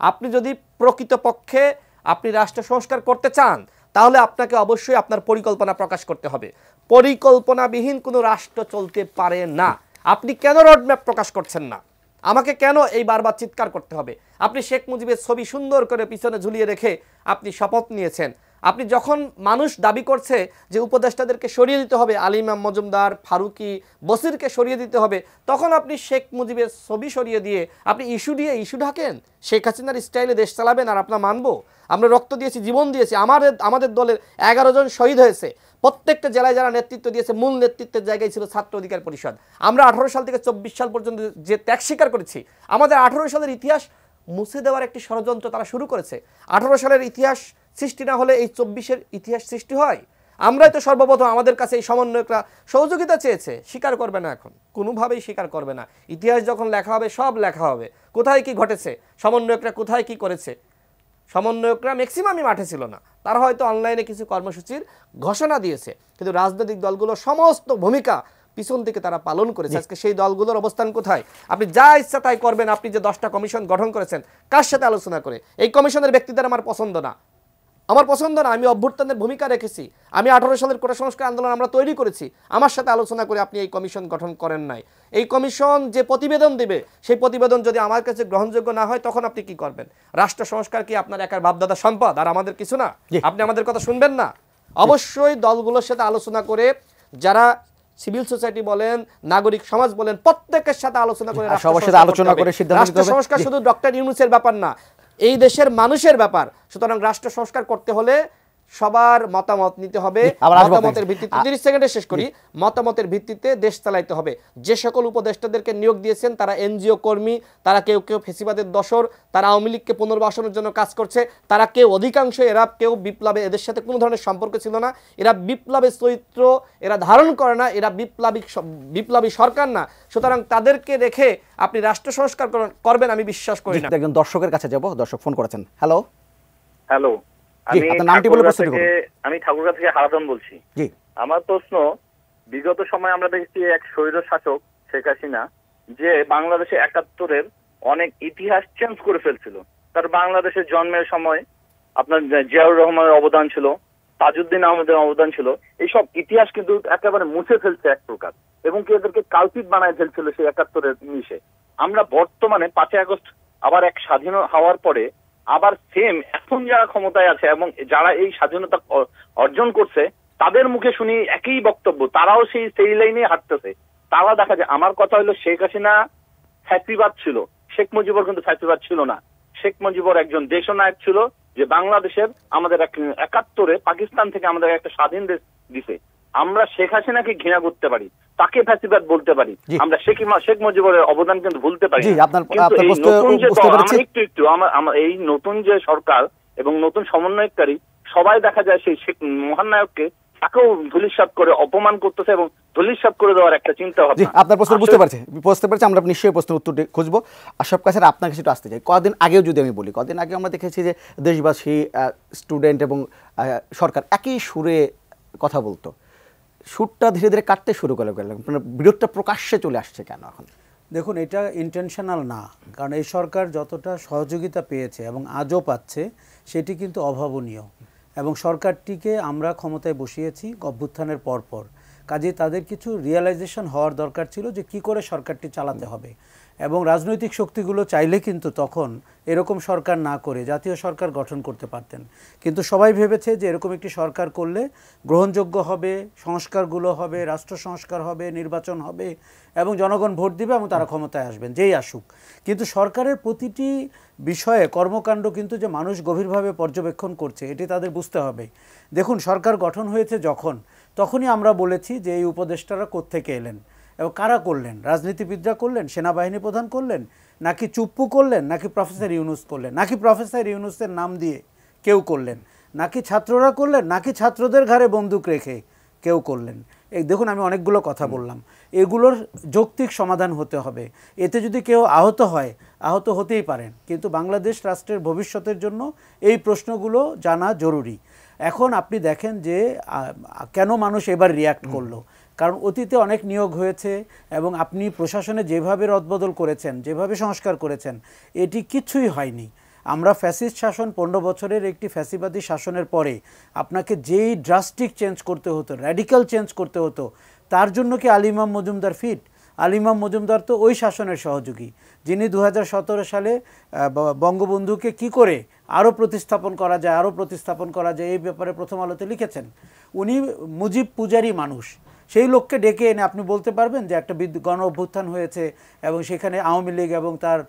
B: আপনি যদি প্রকৃতপক্ষে আপনি রাষ্ট্র সংস্কার করতে চান, তাহলে আপনাকে অবশ্যই আপনার পরিকল্পনা প্রকাশ করতে হবে। পরিকল্পনাবিহীন কোনো রাষ্ট্র চলতে পারে না। আপনি কেন রোডম্যাপ প্রকাশ করছেন না? আমাকে কেন এই বারবার চিৎকার করতে হবে? আপনি শেখ মুজিবের ছবি সুন্দর করে পিছনে ঝুলিয়ে রেখে আপনি শপথ নিয়েছেন। আপনি যখন মানুষ দাবি করছে যে উপদেষ্টাদেরকে সরিয়ে দিতে হবে, আলী ইমাম মজুমদার, ফারুকি, বসিরকে সরিয়ে দিতে হবে, তখন আপনি শেখ মুজিবের ছবি সরিয়ে দিয়ে আপনি ইস্যু ঢাকেন। শেখ হাসিনার স্টাইলে দেশ চালাবেন আর আপনার মানবো? আমরা রক্ত দিয়েছি, জীবন দিয়েছি। আমাদের দলের 11 জন শহীদ হয়েছে। প্রত্যেকটা জেলায় যারা নেতৃত্ব দিয়েছে, মূল নেতৃত্বের জায়গায় ছিল ছাত্র অধিকার পরিষদ। আমরা 18 সাল থেকে 24 সাল পর্যন্ত যে ত্যাগ স্বীকার করেছি, আমাদের 18 সালের ইতিহাস মুছে দেওয়ার একটি ষড়যন্ত্র তারা শুরু করেছে। 18 সালের ইতিহাস সৃষ্টি না হলে এই 24-এর ইতিহাস সৃষ্টি হয়? আমরাই তো সর্বপ্রথম, আমাদের কাছে এই সমন্বয়করা সহযোগিতা চেয়েছে, স্বীকার করবে না, এখন কোনোভাবেই স্বীকার করবে না। ইতিহাস যখন লেখা হবে, সব লেখা হবে, কোথায় কি ঘটেছে, সমন্বয়করা কোথায় কি করেছে। সমন্বয়করা ম্যাক্সিমামই মাঠে ছিল না, তারা হয়তো অনলাইনে কিছু কর্মসূচির ঘোষণা দিয়েছে, কিন্তু রাজনৈতিক দলগুলো সমস্ত ভূমিকা পিছন থেকে তারা পালন করেছে। আজকে সেই দলগুলোর অবস্থান কোথায়? আপনি যা ইচ্ছা তাই করবেন। আপনি যে 10টা কমিশন গঠন করেছেন, কার সাথে আলোচনা করে? এই কমিশনের ব্যক্তিদের আমার পছন্দ না, আমি অভ্যুত্থানের ভূমিকা রেখেছি। আমি 18 সালের কোটা সংস্কার আন্দোলন আমরা তৈরি করেছি, আমার সাথে আলোচনা করে আপনি এই কমিশন গঠন করেন নাই। এই কমিশন যে প্রতিবেদন দিবে, সেই প্রতিবেদন যদি আমার কাছে গ্রহণযোগ্য না হয়, তখন আপনি কি করবেন? রাষ্ট্র সংস্কার কি আপনার একার বাপদাদা সম্পদ আর আমাদের কিছু না? আপনি আমাদের কথা শুনবেন না? অবশ্যই দলগুলোর সাথে আলোচনা করে, যারা সিভিল সোসাইটি বলেন, নাগরিক সমাজ বলেন, প্রত্যেকের সাথে আলোচনা করে রাষ্ট্র সংস্কার শুধু ডক্টর ইউনূসের ব্যাপার না, এই দেশের মানুষের ব্যাপার। সুতরাং রাষ্ট্র সংস্কার করতে হলে সবার মতামত নিতে হবে। মতামতের ভিত্তিতে 30 সেকেন্ডে শেষ করি। মতামতের ভিত্তিতে দেশ চালাইতে হবে। যে সকল উপদেষ্টাদেরকে নিয়োগ দিয়েছেন তারা এনজিও কর্মী, তারা কেউ ফেসিবাদের দোসর, তারা আওয়ামী লীগকে পুনর্বাসনের জন্য কাজ করছে, তারা অধিকাংশ এরা বিপ্লবে, এদের সাথে কোনো ধরনের সম্পর্ক ছিল না, এরা বিপ্লবের চরিত্র এরা ধারণ করে না, এরা বিপ্লবী সরকার না। সুতরাং তাদেরকে রেখে আপনি রাষ্ট্র সংস্কার করবেন আমি বিশ্বাস করি না।
A: একজন দর্শকের কাছে যাব, দর্শক ফোন করেছেন। হ্যালো,
F: আমি ঠাকুরগাঁ থেকে হারাধন বলছি। আমার প্রশ্ন, বিগত সময় আমরা দেখেছি এক স্বৈর শাসক শেখ হাসিনা যে বাংলাদেশে 71-এর অনেক ইতিহাস চেঞ্জ করে ফেলছিল। তার বাংলাদেশের জন্মের সময় আপনার জিয়াউর রহমানের অবদান ছিল, তাজউদ্দিন আহমেদের অবদান ছিল। এইসব ইতিহাস কিন্তু একেবারে মুছে ফেলছে এক প্রকার, এবং কি এদেরকে কাল্পিত বানায় ফেলছিল সেই 71-এর মিশে। আমরা বর্তমানে 5 আগস্ট আবার এক স্বাধীন হওয়ার পরে আবার সেম এখন যারা ক্ষমতায় আছে এবং যারা এই স্বাধীনতা অর্জন করছে, তাদের মুখে শুনি একই বক্তব্য, তারাও সেই লাইনে হাঁটতেছে। তারা দেখা যায়, আমার কথা হলো শেখ হাসিনা ফ্যাসিবাদ ছিল, শেখ মুজিবুর কিন্তু ফ্যাসিবাদ ছিল না। শেখ মুজিবুর একজন দেশনায়ক ছিল, যে বাংলাদেশের আমাদের 71-এ পাকিস্তান থেকে আমাদের একটা স্বাধীন দেশ দিছে। আমরা শেখ হাসিনাকে ঘৃণা করতে পারি, তাকে ফ্যাসিবাদ বলতে পারি, আমরা শেখ মুজিবুরের অবদান কিন্তু ভুলতে পারি। এই নতুন যে সরকার এবং নতুন সমন্বয়কারী সবাই দেখা যায় সেই শেখ মহানায়ককে তাকেও ধূলিসাৎ করে অপমান করতেছে এবং ধূলিসাৎ করে দেওয়ার একটা চিন্তা ভাবনা।
A: আপনার প্রশ্ন বুঝতে পারছি, আমরা নিশ্চয়ই প্রশ্নের উত্তর খুঁজবো। আশরাফ কাছে আপনার কাছে আসতে চাই। কদিন আগেও যদি আমি বলি, কদিন আগে আমরা দেখেছি যে দেশবাসী, স্টুডেন্ট এবং সরকার একই সুরে কথা বলতো। সুরটা ধীরে ধীরে কাটতে শুরু করে গেল, বিরোধটা প্রকাশ্যে চলে আসছে কেন এখন?
C: দেখুন, এটা ইন্টেনশনাল না, কারণ এই সরকার যতটা সহযোগিতা পেয়েছে এবং আজও পাচ্ছে সেটি কিন্তু অভাবনীয়। এবং সরকারটিকে আমরা ক্ষমতায় বসিয়েছি অভ্যুত্থানের পরপর, কাজেই তাদের কিছু রিয়েলাইজেশন হওয়ার দরকার ছিল যে কি করে সরকারটি চালাতে হবে। এবং রাজনৈতিক শক্তিগুলো চাইলে কিন্তু তখন এরকম সরকার না করে জাতীয় সরকার গঠন করতে পারতেন, কিন্তু সবাই ভেবেছে যে এরকম একটি সরকার করলে গ্রহণযোগ্য হবে, সংস্কারগুলো হবে, রাষ্ট্র সংস্কার হবে, নির্বাচন হবে এবং জনগণ ভোট দিবে এবং তারা ক্ষমতায় আসবেন, যেই আসুক। কিন্তু সরকারের প্রতিটি বিষয়ে কর্মকাণ্ড কিন্তু যে মানুষ গভীরভাবে পর্যবেক্ষণ করছে এটি তাদের বুঝতে হবে। দেখুন, সরকার গঠন হয়েছে তখনই আমরা বলেছি যে এই উপদেষ্টারা কোত্থেকে এলেন এবং কারা করলেন? রাজনীতিবিদরা করলেন, সেনাবাহিনী প্রধান করলেন, নাকি চুপ্পু করলেন, নাকি প্রফেসর ইউনূস করলেন, নাকি প্রফেসর ইউনূসের নাম দিয়ে কেউ করলেন, নাকি ছাত্ররা করলেন, নাকি ছাত্রদের ঘাড়ে বন্দুক রেখে কেউ করলেন? এই দেখুন, আমি অনেকগুলো কথা বললাম, এগুলোর যৌক্তিক সমাধান হতে হবে। এতে যদি কেউ আহত হয়, আহত হতেই পারেন, কিন্তু বাংলাদেশ রাষ্ট্রের ভবিষ্যতের জন্য এই প্রশ্নগুলো জানা জরুরি। এখন আপনি দেখেন যে কেন মানুষ এবার রিয়্যাক্ট করলো, কারণ অতীতে অনেক নিয়োগ হয়েছে এবং আপনি প্রশাসনে যেভাবে রদবদল করেছেন, যেভাবে সংস্কার করেছেন, এটি কিছুই হয়নি। আমরা ফ্যাসিস্ট শাসন 15 বছরের একটি ফ্যাসিবাদী শাসনের পরে আপনাকে যেই ড্রাস্টিক চেঞ্জ করতে হতো, র্যাডিক্যাল চেঞ্জ করতে হতো, তার জন্য কি আলী ইমাম মজুমদার ফিট? আলী ইমাম মজুমদার তো ওই শাসনের সহযোগী, যিনি 2017 সালে বঙ্গবন্ধুকে কি করে আরও প্রতিস্থাপন করা যায় এই ব্যাপারে প্রথম আলোতে লিখেছেন। উনি মুজিব পূজারী মানুষ, সেই লোককে ডেকে এনে আপনি বলতে পারবেন যে একটা গণ অভ্যুত্থান হয়েছে এবং সেখানে আওয়ামী লীগ এবং তার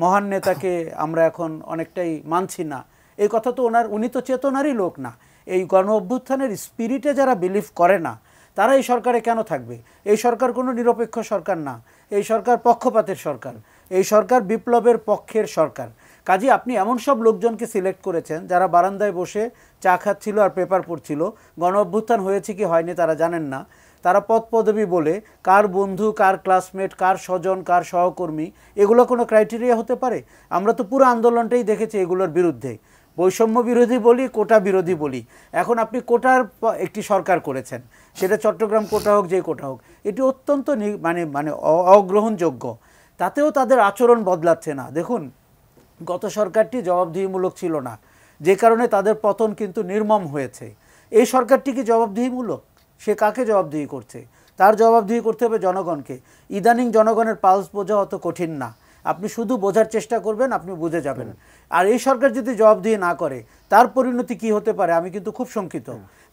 C: মহান নেতাকে আমরা এখন অনেকটাই মানছি না, এই কথা তো উনি তো চেতনারই লোক না। এই গণ অভ্যুত্থানের স্পিরিটে যারা বিলিভ করে না তারা এই সরকারে কেন থাকবে? এই সরকার কোনো নিরপেক্ষ সরকার না, এই সরকার পক্ষপাতের সরকার, এই সরকার বিপ্লবের পক্ষের সরকার। কাজে আপনি এমন সব লোকজনকে সিলেক্ট করেছেন যারা বারান্দায় বসে চা খাচ্ছিল আর পেপার পড়ছিল, গণ অভ্যুত্থান হয়েছে কি হয়নি তারা জানেন না। তারা পদ পদবি বলে কার বন্ধু, কার ক্লাসমেট, কার স্বজন, কার সহকর্মী, এগুলো কোনো ক্রাইটেরিয়া হতে পারে? আমরা তো পুরো আন্দোলনটাই দেখেছি এগুলোর বিরুদ্ধে। বৈষম্য বিরোধী বলি, কোটা বিরোধী বলি। এখন আপনি কোটার একটি সরকার করেছেন, সেটা চট্টগ্রাম কোটা হোক, যে কোটা হোক, এটি অত্যন্ত মানে অগ্রহণযোগ্য। তাতেও তাদের আচরণ বদলাচ্ছে না। দেখুন, গত সরকারটি জবাবদিহিমূলক ছিল না, যে কারণে তাদের পতন কিন্তু নির্মম হয়েছে। এই সরকারটি কি জবাবদিহিমূলক? সে কাকে জবাবদিহি করছে? তার জবাবদিহি করতে হবে জনগণকে। ইদানিং জনগণের পালস বোঝা অত কঠিন না, আপনি শুধু বোঝার চেষ্টা করবেন, আপনি বুঝে যাবেন। আর এই সরকার যদি জবাবদিহি না করে তার পরিণতি কি হতে পারে আমি কিন্তু খুব শঙ্কিত।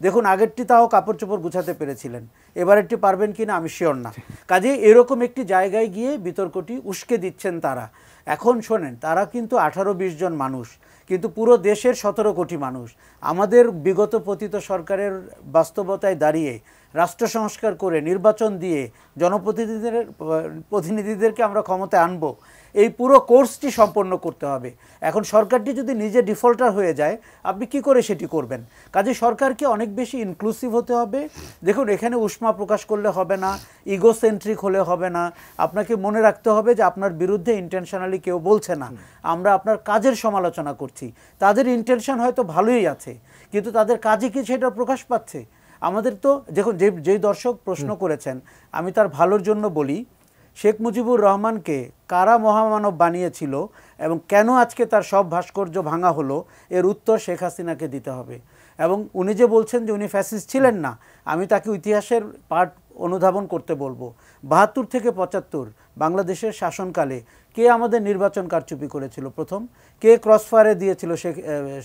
C: দেখুন, আগেরটি তাও কাপড় চোপড় গুছাতে পেরেছিলেন, এবারেরটি পারবেন কিনা আমি শিওর না। কাজেই এরকম একটি জায়গায় গিয়ে বিতর্কটি উস্কে দিচ্ছেন তারা। এখন শোনেন, তারা কিন্তু 18-20 জন মানুষ, কিন্তু পুরো দেশের 17 কোটি মানুষ। আমাদের বিগত পতিত সরকারের বাস্তবতায় দাঁড়িয়ে রাষ্ট্র সংস্কার করে নির্বাচন দিয়ে প্রতিনিধিদেরকে আমরা ক্ষমতায় আনবো, এই পুরো কোর্সটি সম্পন্ন করতে হবে। এখন সরকারটি যদি নিজে ডিফল্টার হয়ে যায়, আপনি কি করে সেটি করবেন? কাজে সরকারকে অনেক বেশি ইনক্লুসিভ হতে হবে। দেখুন, এখানে উষ্মা প্রকাশ করলে হবে না, ইগোসেন্ট্রিক হলে হবে না। আপনাকে মনে রাখতে হবে যে আপনার বিরুদ্ধে ইন্টেনশনালি কেউ বলছে না, আমরা আপনার কাজের সমালোচনা করছি। তাদের ইন্টেনশন হয়তো ভালোই আছে, কিন্তু তাদের কাজে কি সেটা প্রকাশ পাচ্ছে? আমাদের তো দেখুন, যেই দর্শক প্রশ্ন করেছেন, আমি তার ভালোর জন্য বলি, শেখ মুজিবুর রহমানকে কারা মহামানব বানিয়েছিল এবং কেন আজকে তার সব ভাস্কর্য ভাঙা হলো, এর উত্তর শেখ হাসিনাকে দিতে হবে। এবং উনি যে বলছেন যে উনি ফ্যাসিস্ট ছিলেন না, আমি তাকে ইতিহাসের পাঠ অনুধাবন করতে বলবো। 72 থেকে 75 বাংলাদেশের শাসনকালে কে আমাদের নির্বাচন কারচুপি করেছিল? প্রথম কে ক্রসফায়ারে দিয়েছিল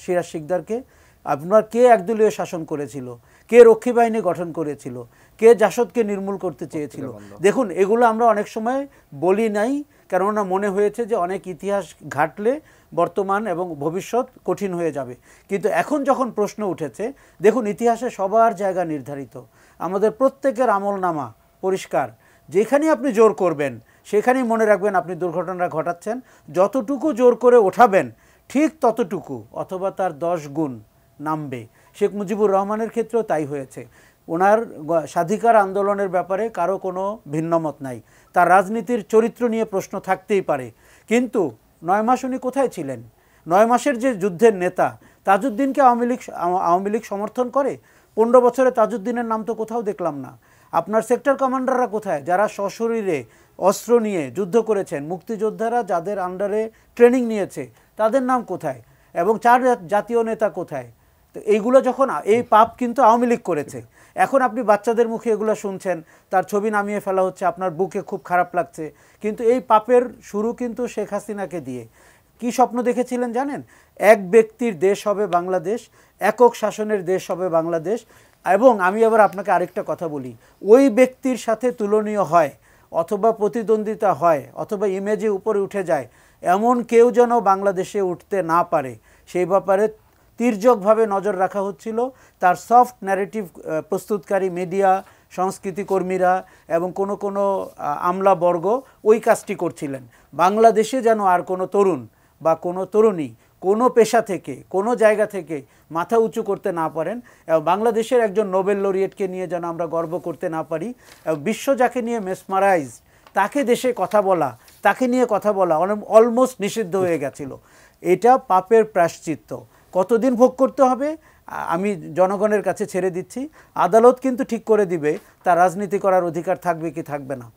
C: সিরাজ শিকদারকে? আপনার কে একদলীয় শাসন করেছিল? কে রক্ষী বাহিনী গঠন করেছিল? কে জাসদকে নির্মূল করতে চেয়েছিল? দেখুন, এগুলো আমরা অনেক সময় বলি নাই, কেননা মনে হয়েছে যে অনেক ইতিহাস ঘাটলে বর্তমান এবং ভবিষ্যৎ কঠিন হয়ে যাবে। কিন্তু এখন যখন প্রশ্ন উঠেছে, দেখুন, ইতিহাসে সবার জায়গা নির্ধারিত, আমাদের প্রত্যেকের আমলনামা পরিষ্কার। যেখানেই আপনি জোর করবেন সেখানেই মনে রাখবেন আপনি দুর্ঘটনা ঘটাচ্ছেন। যতটুকু জোর করে ওঠাবেন ঠিক ততটুকু অথবা তার 10 গুণ নামবে। শেখ মুজিবুর রহমানের ক্ষেত্রেও তাই হয়েছে। ওনার স্বাধিকার আন্দোলনের ব্যাপারে কারো কোনো ভিন্নমত নাই, তার রাজনীতির চরিত্র নিয়ে প্রশ্ন থাকতেই পারে, কিন্তু 9 মাস উনি কোথায় ছিলেন? 9 মাসের যে যুদ্ধের নেতা তাজউদ্দিনকে আওয়ামী লীগ সমর্থন করে? 15 বছরে তাজউদ্দিনের নাম তো কোথাও দেখলাম না। আপনার সেক্টর কমান্ডাররা কোথায়, যারা সশরীরে অস্ত্র নিয়ে যুদ্ধ করেছেন? মুক্তিযোদ্ধারা যাদের আন্ডারে ট্রেনিং নিয়েছে তাদের নাম কোথায়? এবং 4 জাতীয় নেতা কোথায়? তো এইগুলো যখন, এই পাপ কিন্তু আওয়ামী লীগ করেছে। এখন আপনি বাচ্চাদের মুখে এগুলো শুনছেন, তার ছবি নামিয়ে ফেলা হচ্ছে, আপনার বুকে খুব খারাপ লাগছে, কিন্তু এই পাপের শুরু কিন্তু শেখ হাসিনাকে দিয়ে। কি স্বপ্ন দেখেছিলেন জানেন? এক ব্যক্তির দেশ হবে বাংলাদেশ, একক শাসনের দেশ হবে বাংলাদেশ। এবং আমি আবার আপনাকে আরেকটা কথা বলি, ওই ব্যক্তির সাথে তুলনীয় হয় অথবা প্রতিদ্বন্দ্বিতা হয় অথবা ইমেজে উপরে উঠে যায় এমন কেউ যেন বাংলাদেশে উঠতে না পারে, সেই ব্যাপারে তির্যকভাবে নজর রাখা হচ্ছিল। তার সফট ন্যারেটিভ প্রস্তুতকারী মিডিয়া, সংস্কৃতি কর্মীরা এবং কোনো আমলাবর্গ ওই কাজটি করছিলেন। বাংলাদেশে যেন আর কোনো তরুণ বা কোনো তরুণী কোনো পেশা থেকে, কোনো জায়গা থেকে মাথা উঁচু করতে না পারেন, এবং বাংলাদেশের একজন নোবেল লরিয়েটকে নিয়ে যেন আমরা গর্ব করতে না পারি। বিশ্ব যাকে নিয়ে মেসমারাইজ, তাকে দেশে কথা বলা, তাকে নিয়ে কথা বলা অলমোস্ট নিষিদ্ধ হয়ে গেছিল। এটা পাপের প্রায়শ্চিত্ত। কতদিন ভোগ করতে হবে আমি জনগণের কাছে ছেড়ে দিচ্ছি, আদালত কিন্তু ঠিক করে দিবে তার রাজনীতি করার অধিকার থাকবে কি থাকবে না।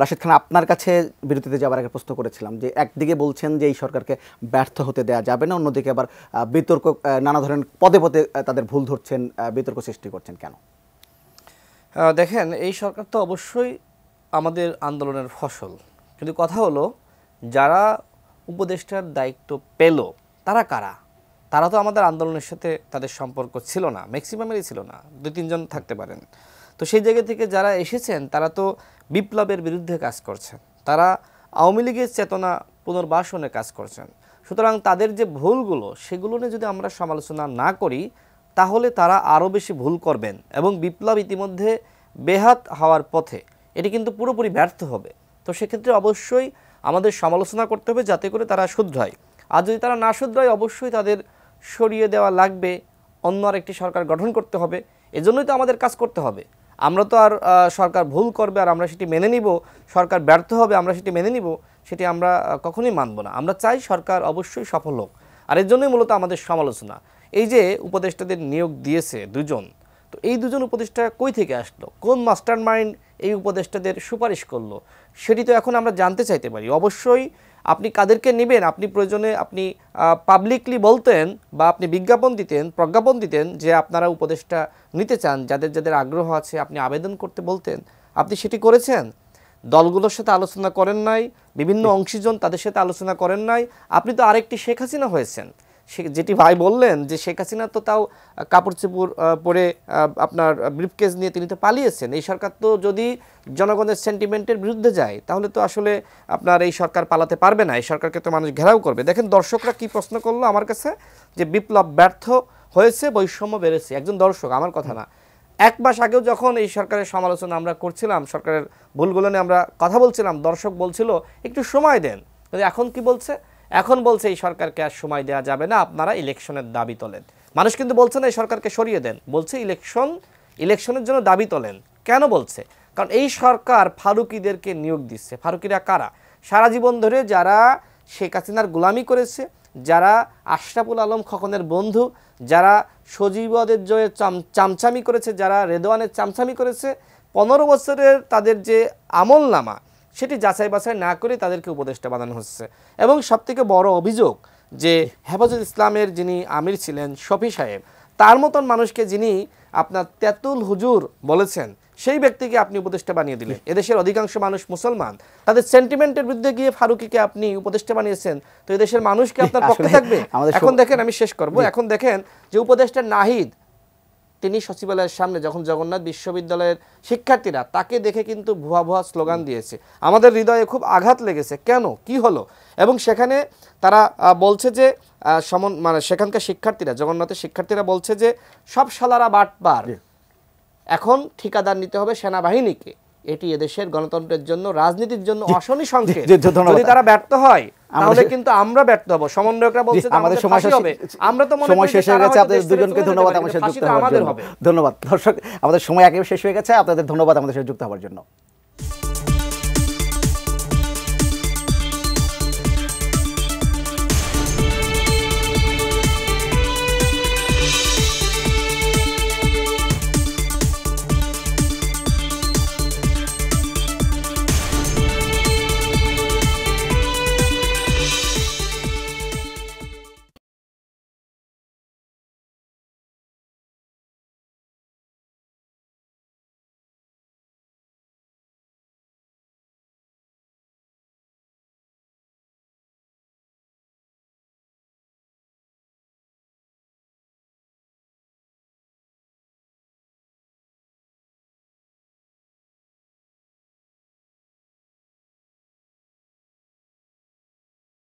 A: রাশেদ খান, আপনার কাছে বিরতিতে যাবার আগে প্রশ্ন করেছিলাম যে একদিকে বলছেন যে এই সরকারকে ব্যর্থ হতে দেওয়া যাবে না, অন্যদিকে আবার বিতর্ক, নানা ধরনের পদে পদে তাদের ভুল ধরছেন, বিতর্ক সৃষ্টি করছেন কেন?
B: দেখেন, এই সরকার তো অবশ্যই আমাদের আন্দোলনের ফসল, কিন্তু কথা হলো যারা উপদেষ্টার দায়িত্ব পেল তারা কারা? তারা তো আমাদের আন্দোলনের সাথে তাদের সম্পর্ক ছিল না, ম্যাক্সিমামেরই ছিল না, 2-3 জন থাকতে পারেন। তো সেই জায়গা থেকে যারা এসেছেন তারা তো বিপ্লবের বিরুদ্ধে কাজ করছেন, তারা আওয়ামী লীগের চেতনা পুনর্বাসনে কাজ করছেন। সুতরাং তাদের যে ভুলগুলো সেগুলো নিয়ে যদি আমরা সমালোচনা না করি তাহলে তারা আরও বেশি ভুল করবেন এবং বিপ্লব ইতিমধ্যে বেহাত হওয়ার পথে, এটি কিন্তু পুরোপুরি ব্যর্থ হবে। তো সেক্ষেত্রে অবশ্যই আমাদের সমালোচনা করতে হবে যাতে করে তারা শুধরায়, আর যদি তারা না শুধরায় অবশ্যই তাদের সরিয়ে দেওয়া লাগবে, অন্য আরেকটি সরকার গঠন করতে হবে। এজন্যই তো আমাদের কাজ করতে হবে। আমরা তো আর সরকার ভুল করবে আর আমরা সেটি মেনে নিব, সরকার ব্যর্থ হবে আমরা সেটি মেনে নিব, সেটি আমরা কখনোই মানব না। আমরা চাই সরকার অবশ্যই সফল হোক, আর এর জন্যই মূলত আমাদের সমালোচনা। এই যে উপদেষ্টাদের নিয়োগ দিয়েছে দুজন, তো এই দুজন উপদেষ্টা কই থেকে আসলো, কোন মাস্টার মাইন্ড এই উপদেষ্টাদের সুপারিশ করলো, সেটি তো এখন আমরা জানতে চাইতে পারি। অবশ্যই আপনি কাদেরকে নেবেন, আপনি প্রয়োজনে আপনি পাবলিকলি বলতেন বা আপনি বিজ্ঞাপন দিতেন, প্রজ্ঞাপন দিতেন যে আপনারা উপদেষ্টা নিতে চান, যাদের যাদের আগ্রহ আছে আপনি আবেদন করতে বলতেন। আপনি সেটি করেছেন? দলগুলোর সাথে আলোচনা করেন নাই, বিভিন্ন অংশীজন তাদের সাথে আলোচনা করেন নাই। আপনি তো আরেকটি শেখ হাসিনা হয়েছেন। যেটি ভাই বললেন যে শেখ হাসিনা তো তাও কাপড় চোপড় পরে আপনার ব্রিফকেস নিয়ে তিনি তো পালিয়েছেন। এই সরকার তো যদি জনগণের সেন্টিমেন্টের বিরুদ্ধে যায় তাহলে তো আসলে আপনার এই সরকার পালাতে পারবে না, এই সরকারকে তো মানুষ ঘেরাও করবে। দেখেন দর্শকরা কি প্রশ্ন করলো আমার কাছে, যে বিপ্লব ব্যর্থ হয়েছে, বৈষম্য বেড়েছে। একজন দর্শক, আমার কথা না। এক মাস আগেও যখন এই সরকারের সমালোচনা আমরা করছিলাম, সরকারের ভুলগুলো নিয়ে আমরা কথা বলছিলাম, দর্শক বলছিল একটু সময় দেন। কিন্তু এখন কি বলছে? এখন বলছে এই সরকারকে আর সময় দেওয়া যাবে না, আপনারা ইলেকশনের দাবি তোলেন। মানুষ কিন্তু বলছে না এই সরকারকে সরিয়ে দেন, বলছে ইলেকশনের জন্য দাবি তোলেন। কেন বলছে? কারণ এই সরকার ফারুকিদেরকে নিয়োগ দিচ্ছে। ফারুকিরা কারা? সারা জীবন ধরে যারা শেখ হাসিনার গোলামি করেছে, যারা আশরাফুল আলম খোকনের বন্ধু, যারা সজীবদের জয়ে চামচামি করেছে, যারা রেদওয়ানের চামচামি করেছে, 15 বছরের তাদের যে আমল নামা সেটি যাচাই বাছাই না করে তাদেরকে উপদেষ্টা বানানো হচ্ছে। এবং সবথেকে বড় অভিযোগ যে হেফাজত ইসলামের যিনি আমির ছিলেন শফি সাহেব, তার মতন মানুষকে যিনি আপনার তেতুল হুজুর বলেছেন, সেই ব্যক্তিকে আপনি উপদেষ্টা বানিয়ে দিলেন। এদেশের অধিকাংশ মানুষ মুসলমান, তাদের সেন্টিমেন্টের বিরুদ্ধে গিয়ে ফারুকিকে আপনি উপদেষ্টা বানিয়েছেন, তো এদেশের মানুষকে আপনার পক্ষে থাকবে? এখন দেখেন, আমি শেষ করব, এখন দেখেন যে উপদেষ্টা নাহিদ তিনি সচিবালয়ের সামনে যখন জগন্নাথ বিশ্ববিদ্যালয়ের শিক্ষার্থীরা তাকে দেখে কিন্তু ভুয়া ভুয়া স্লোগান দিয়েছে, আমাদের হৃদয়ে খুব আঘাত লেগেছে। কেন, কি হলো? এবং সেখানে তারা বলছে যে মানে সেখানকার শিক্ষার্থীরা, জগন্নাথের শিক্ষার্থীরা বলছে যে সব শালারা বাটপার, এখন ঠিকাদার নিতে হবে সেনাবাহিনীকে। এটি এদেশের গণতন্ত্রের জন্য, রাজনীতির জন্য অশনি সংকেত। যদি তারা ব্যর্থ হয় তাহলে কিন্তু আমরা ব্যর্থ হব। সমন্বয়করা বলছে আমাদের সময় হবে, আমরা তো
A: সময় শেষ হয়ে গেছে। আপনাদের দুজনকে ধন্যবাদ আমার সাথে যুক্ত হওয়ার জন্য। ধন্যবাদ দর্শক, আমাদের সময় একেবারে শেষ হয়ে গেছে। আপনাদের ধন্যবাদ আমাদের সাথে যুক্ত হওয়ার জন্য।